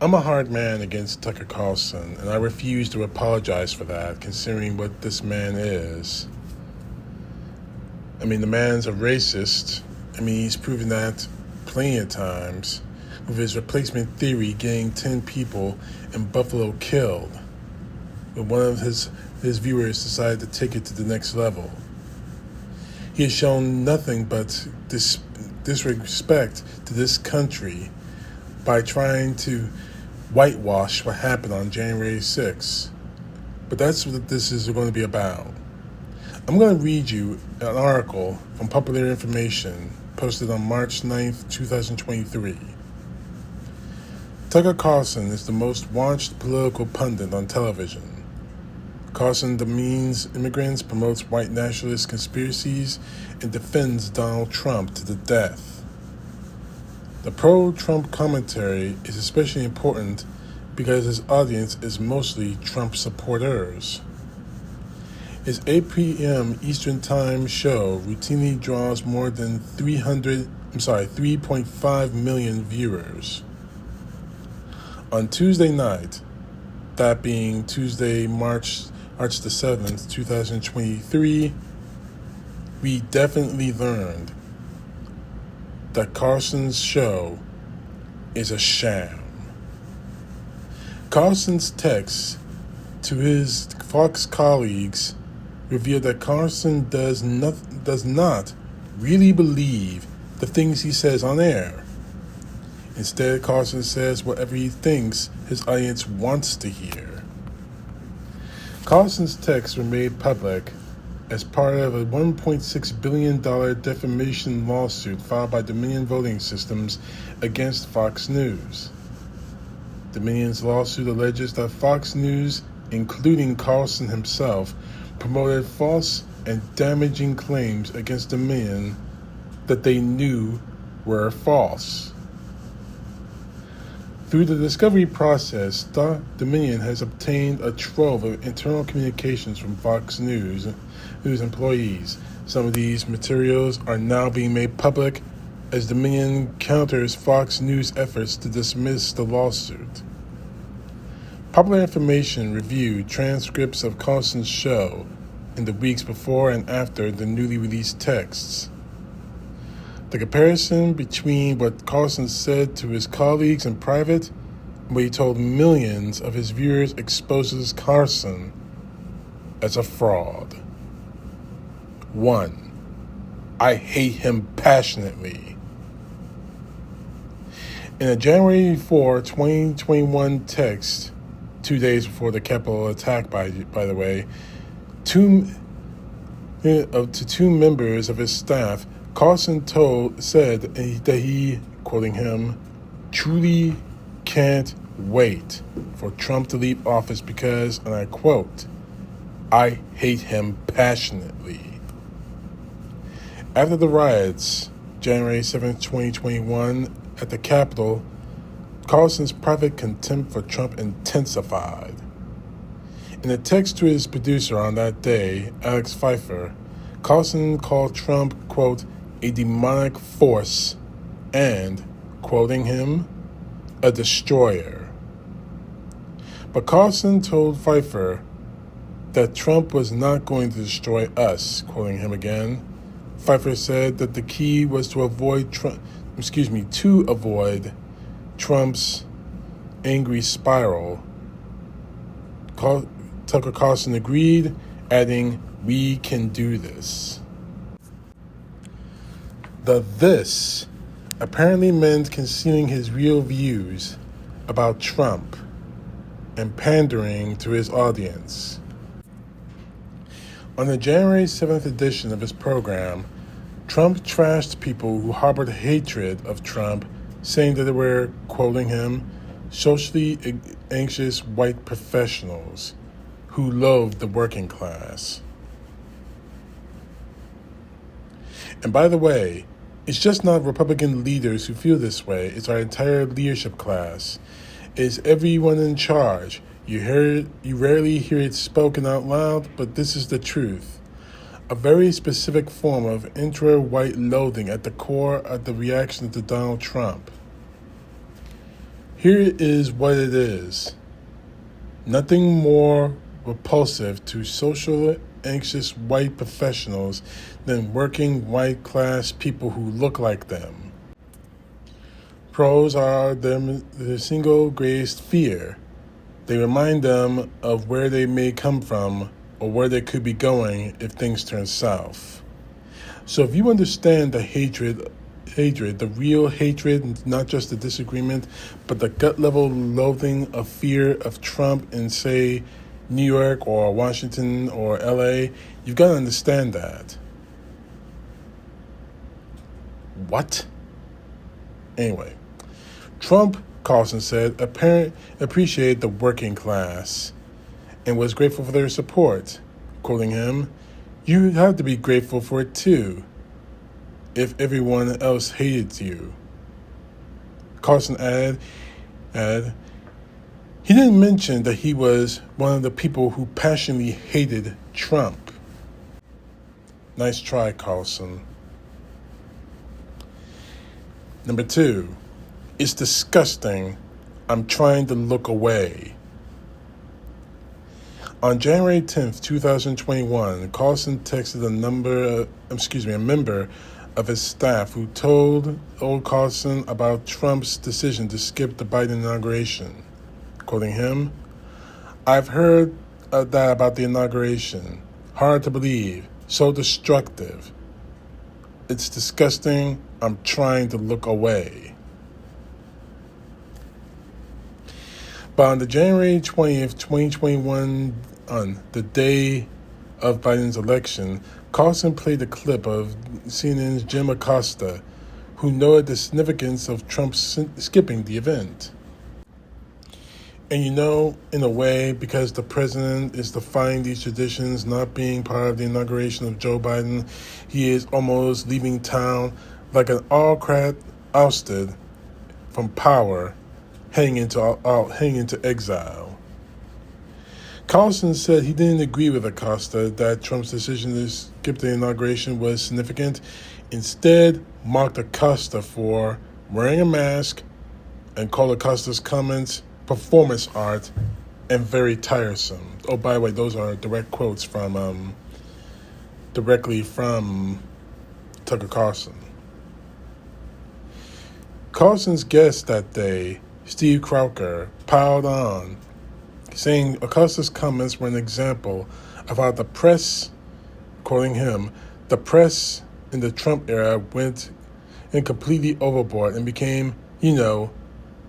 I'm a hard man against Tucker Carlson, and I refuse to apologize for that, considering what this man is. I mean, the man's a racist. I mean, he's proven that plenty of times, with his replacement theory getting 10 people in Buffalo killed, but one of his viewers decided to take it to the next level. He has shown nothing but disrespect to this country by trying to whitewash what happened on January 6th. But that's what this is going to be about. I'm going to read you an article from Popular Information posted on March 9th, 2023. Tucker Carlson is the most watched political pundit on television. Carlson demeans immigrants, promotes white nationalist conspiracies, and defends Donald Trump to the death. The pro-Trump commentary is especially important because his audience is mostly Trump supporters. His 8 p.m. Eastern Time show routinely draws more than 3.5 million viewers. On Tuesday night, that being Tuesday, March the 7th, 2023, we definitely learned that Carlson's show is a sham. Carlson's text to his Fox colleagues revealed that Carlson does not really believe the things he says on air. Instead, Carlson says whatever he thinks his audience wants to hear. Carlson's texts were made public as part of a $1.6 billion defamation lawsuit filed by Dominion Voting Systems against Fox News. Dominion's lawsuit alleges that Fox News, including Carlson himself, promoted false and damaging claims against Dominion that they knew were false. Through the discovery process, Dominion has obtained a trove of internal communications from Fox News employees. Some of these materials are now being made public as Dominion counters Fox News efforts to dismiss the lawsuit. Popular Information reviewed transcripts of Carlson's show in the weeks before and after the newly released texts. The comparison between what Carlson said to his colleagues in private and what he told millions of his viewers exposes Carlson as a fraud. 1. I hate him passionately. In a January 4, 2021 text, 2 days before the Capitol attack, by the way, to two members of his staff, Carlson said that he, quoting him, truly can't wait for Trump to leave office because, and I quote, I hate him passionately. After the riots, January 7, 2021, at the Capitol, Carlson's private contempt for Trump intensified. In a text to his producer on that day, Alex Pfeiffer, Carlson called Trump, quote, a demonic force and, quoting him, a destroyer. But Carlson told Pfeiffer that Trump was not going to destroy us, quoting him again. Pfeiffer said that the key was to avoid Trump's angry spiral. Tucker Carlson agreed, adding, we can do this. The "this" apparently meant concealing his real views about Trump and pandering to his audience. On the January 7th edition of his program, Trump trashed people who harbored hatred of Trump, saying that they were, quoting him, socially anxious white professionals who loathed the working class. And by the way, it's just not Republican leaders who feel this way. It's our entire leadership class. It's everyone in charge. You rarely hear it spoken out loud, but this is the truth. A very specific form of intra-white loathing at the core of the reaction to Donald Trump. Here is what it is. Nothing more repulsive to socially anxious white professionals than working white-class people who look like them. Pros are their single greatest fear. They remind them of where they may come from or where they could be going if things turn south. So if you understand the hatred, the real hatred, not just the disagreement, but the gut-level loathing of fear of Trump in, say, New York or Washington or LA, you've got to understand that. What? Anyway, Trump, Carlson said, appreciated the working class and was grateful for their support. Quoting him, "You have to be grateful for it too, if everyone else hated you." Carlson added, he didn't mention that he was one of the people who passionately hated Trump. Nice try, Carlson. Number 2, it's disgusting. I'm trying to look away. On January 10th, 2021, Carlson texted a member of his staff who told old Carlson about Trump's decision to skip the Biden inauguration. Quoting him, "I've heard that about the inauguration. Hard to believe. So destructive. It's disgusting. I'm trying to look away." But on the January 20th, 2021, on the day of Biden's election, Carlson played a clip of CNN's Jim Acosta, who noted the significance of Trump skipping the event. And in a way, because the president is defying these traditions, not being part of the inauguration of Joe Biden, he is almost leaving town like an autocrat ousted from power, heading into exile. Carlson said he didn't agree with Acosta that Trump's decision to skip the inauguration was significant. Instead, mocked Acosta for wearing a mask and called Acosta's comments performance art and very tiresome. Oh, by the way, those are direct quotes directly from Tucker Carlson. Carlson's guest that day, Steve Crocker, piled on, saying Acosta's comments were an example of how the press, quoting him, "the press in the Trump era went in completely overboard and became,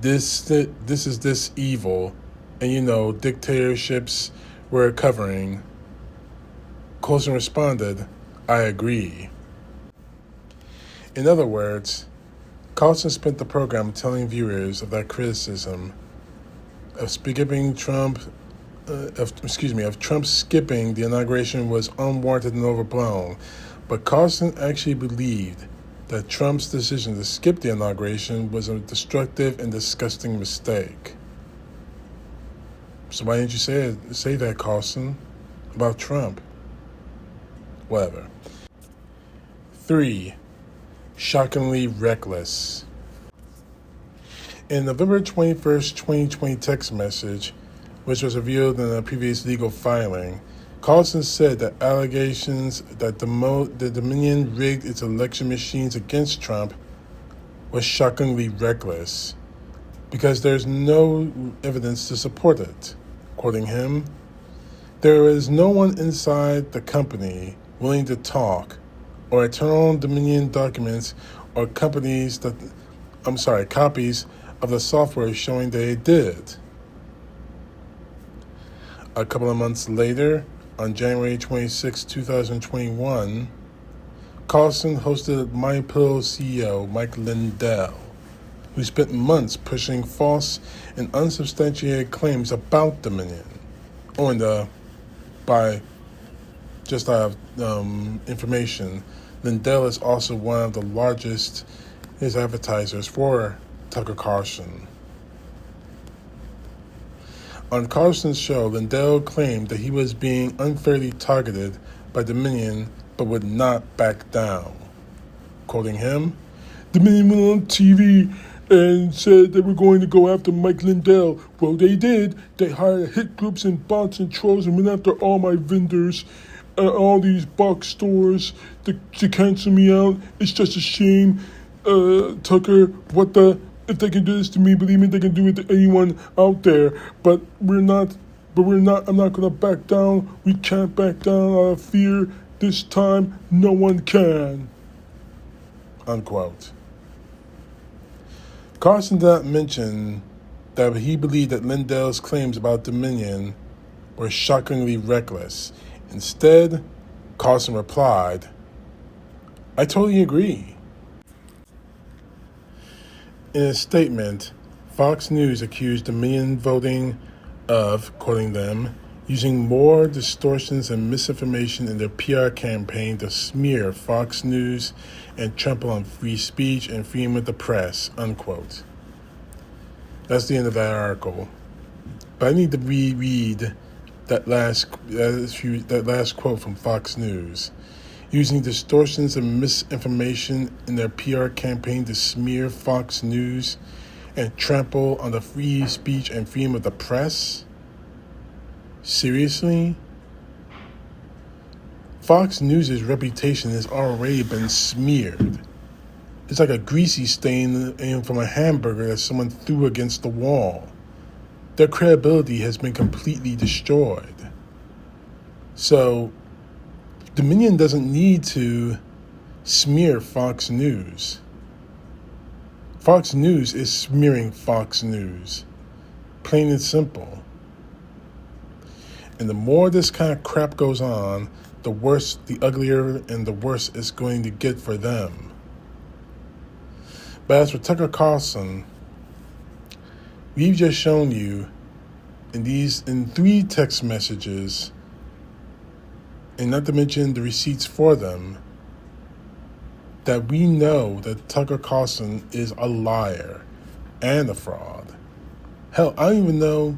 this is this evil, and dictatorships we're covering." Carlson responded, "I agree." In other words, Carlson spent the program telling viewers of that criticism of Trump skipping the inauguration was unwarranted and overblown. But Carlson actually believed that Trump's decision to skip the inauguration was a destructive and disgusting mistake. So why didn't you say that, Carlson, about Trump? Whatever. 3, shockingly reckless. In November 21st, 2020 text message, which was revealed in a previous legal filing, Carlson said that allegations that the Dominion rigged its election machines against Trump was shockingly reckless because there's no evidence to support it. Quoting him, "There is no one inside the company willing to talk or turn on Dominion documents or copies of the software showing they did." A couple of months later, on January 26, 2021, Carlson hosted MyPillow CEO Mike Lindell, who spent months pushing false and unsubstantiated claims about Dominion. By just out of information, Lindell is also one of the largest advertisers for Tucker Carlson. On Carlson's show, Lindell claimed that he was being unfairly targeted by Dominion but would not back down. Quoting him, "Dominion went on TV and said they were going to go after Mike Lindell. Well, they did. They hired hit groups and bots and trolls and went after all my vendors, all these box stores to cancel me out. It's just a shame, Tucker. If they can do this to me, believe me, they can do it to anyone out there. But we're not. I'm not gonna back down. We can't back down out of fear. This time, no one can. Unquote. Carlson did not mention that he believed that Lindell's claims about Dominion were shockingly reckless. Instead, Carlson replied, "I totally agree." In a statement, Fox News accused Dominion Voting of, quoting them, using more distortions and misinformation in their PR campaign to smear Fox News and trample on free speech and freedom of the press, unquote. That's the end of that article. But I need to reread that last quote from Fox News. Using distortions and misinformation in their PR campaign to smear Fox News and trample on the free speech and freedom of the press? Seriously? Fox News' reputation has already been smeared. It's like a greasy stain from a hamburger that someone threw against the wall. Their credibility has been completely destroyed. So, Dominion doesn't need to smear Fox News. Fox News is smearing Fox News. Plain and simple. And the more this kind of crap goes on, the worse, the uglier, and the worse it's going to get for them. But as for Tucker Carlson, we've just shown you in 3 text messages, and not to mention the receipts for them, that we know that Tucker Carlson is a liar and a fraud. Hell, I don't even know,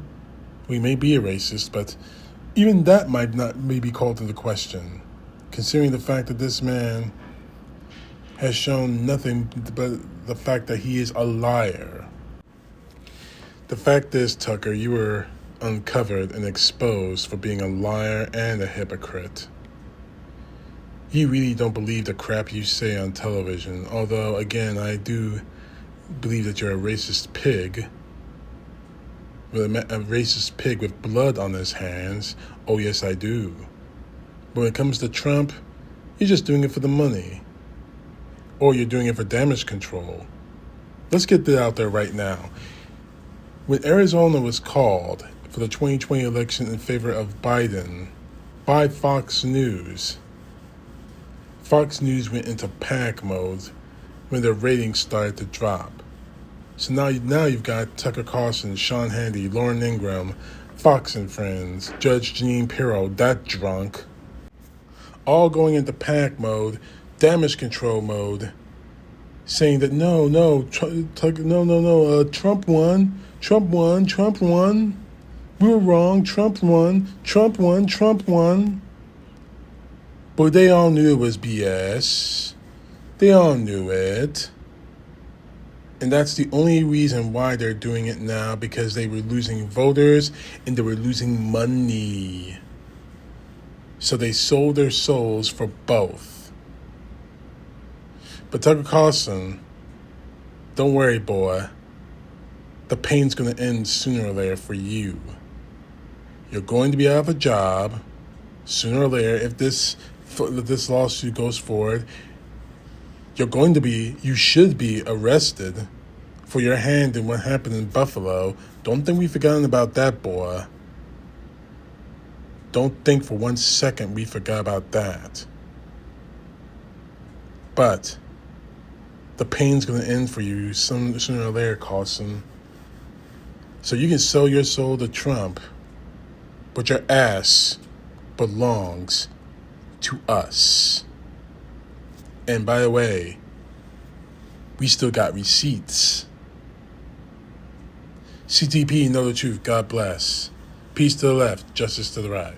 we may be a racist, but even that may be called into question, considering the fact that this man has shown nothing but the fact that he is a liar. The fact is, Tucker, you were uncovered and exposed for being a liar and a hypocrite. You really don't believe the crap you say on television, although, again, I do believe that you're a racist pig. A racist pig with blood on his hands. Oh, yes, I do. But when it comes to Trump, you're just doing it for the money. Or you're doing it for damage control. Let's get that out there right now. When Arizona was called for the 2020 election in favor of Biden by Fox News, Fox News went into panic mode when their ratings started to drop. So now you've got Tucker Carlson, Sean Hannity, Lauren Ingraham, Fox and Friends, Judge Jeanine Pirro, that drunk, all going into panic mode, damage control mode, saying that Trump won, we were wrong, Trump won. But they all knew it was BS. They all knew it. And that's the only reason why they're doing it now, because they were losing voters and they were losing money. So they sold their souls for both. But Tucker Carlson, don't worry, boy. The pain's going to end sooner or later for you. You're going to be out of a job sooner or later if this lawsuit goes forward. You should be arrested for your hand in what happened in Buffalo. Don't think we've forgotten about that, boy. Don't think for 1 second we forgot about that. But the pain's going to end for you sooner or later, Carlson. So you can sell your soul to Trump, but your ass belongs to us. And by the way, we still got receipts. CTP Know The Truth. God bless. Peace to the left, justice to the right.